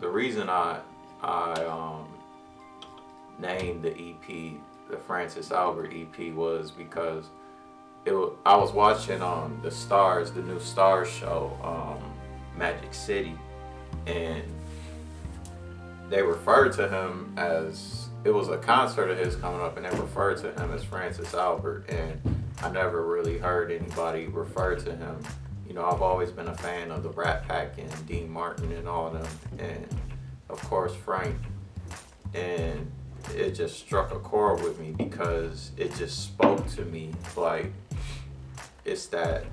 the reason I named the EP the Francis Albert EP was because I was watching the Stars, the new Stars show, Magic City, and they referred to him as, it was a concert of his coming up, and they referred to him as Francis Albert, and I never really heard anybody refer to him. You know, I've always been a fan of the Rat Pack and Dean Martin and all them, and of course Frank, and it just struck a chord with me because it just spoke to me. Like, it's that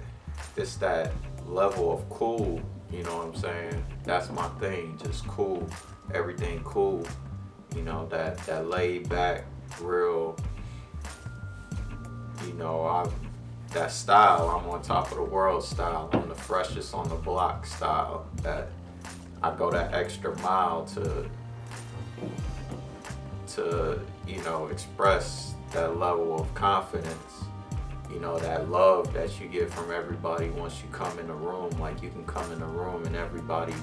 level of cool, you know what I'm saying? That's my thing, just cool, everything cool, you know, that laid back, real, you know, that style, I'm on top of the world style, I'm the freshest on the block style, that I go that extra mile to, you know, express that level of confidence, you know, that love that you get from everybody once you come in the room. Like, you can come in the room and everybody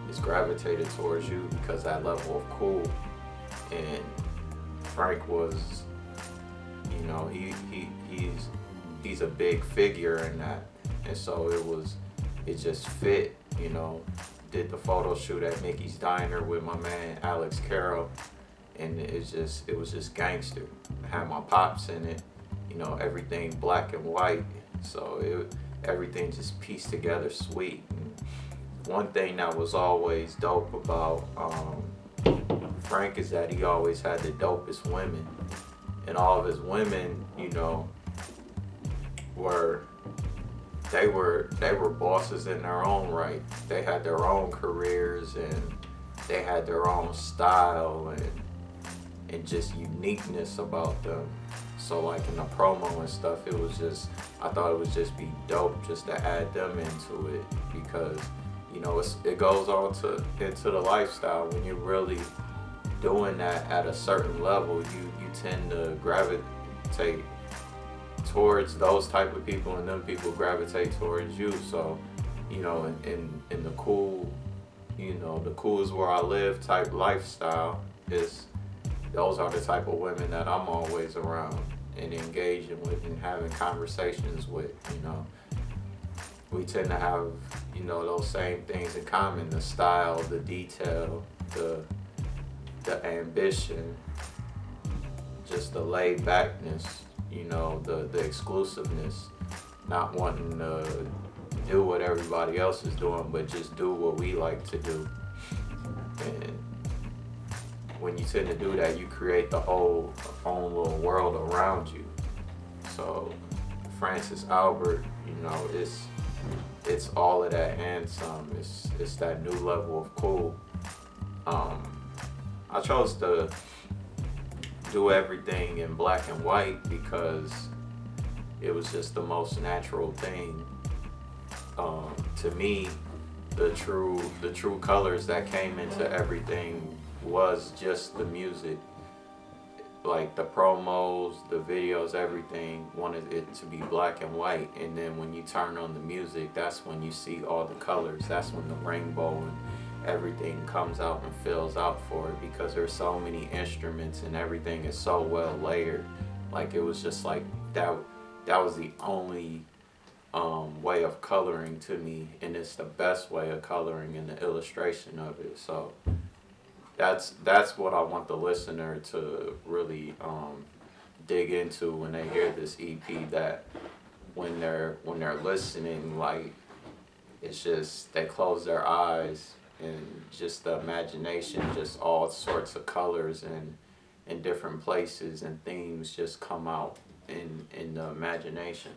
is gravitated towards you because that level of cool. And Frank was, you know, he's a big figure in that, and so it just fit, you know. Did the photo shoot at Mickey's Diner with my man Alex Carroll, and it was just gangster. I had my pops in it, you know, everything black and white, so everything just pieced together sweet. And one thing that was always dope about Frank is that he always had the dopest women, and all of his women, you know, they were bosses in their own right. They had their own careers, and they had their own style and just uniqueness about them. So like in the promo and stuff, I thought it would just be dope just to add them into it, because, you know, it goes on into the lifestyle. When you're really doing that at a certain level, you tend to gravitate towards those type of people, and them people gravitate towards you. So, you know, in the cool, you know, the cool is where I live type lifestyle, those are the type of women that I'm always around and engaging with and having conversations with, you know. We tend to have, you know, those same things in common: the style, the detail, the ambition, just the laid backness, you know, the exclusiveness, not wanting to do what everybody else is doing, but just do what we like to do. And when you tend to do that, you create the whole own little world around you. So Francis Albert, you know, it's all of that and some. It's that new level of cool. I chose to do everything in black and white because it was just the most natural thing. To me, the true colors that came into everything was just the music. Like the promos, the videos, everything wanted it to be black and white, and then when you turn on the music, that's when you see all the colors. That's when the rainbow and everything comes out and fills out for it, because there's so many instruments and everything is so well layered. Like, it was just like that was the only way of coloring to me, and it's the best way of coloring in the illustration of it. So that's what I want the listener to really dig into when they hear this EP. That when they're listening, like, it's just they close their eyes and just the imagination, just all sorts of colors and different places and themes just come out in the imagination.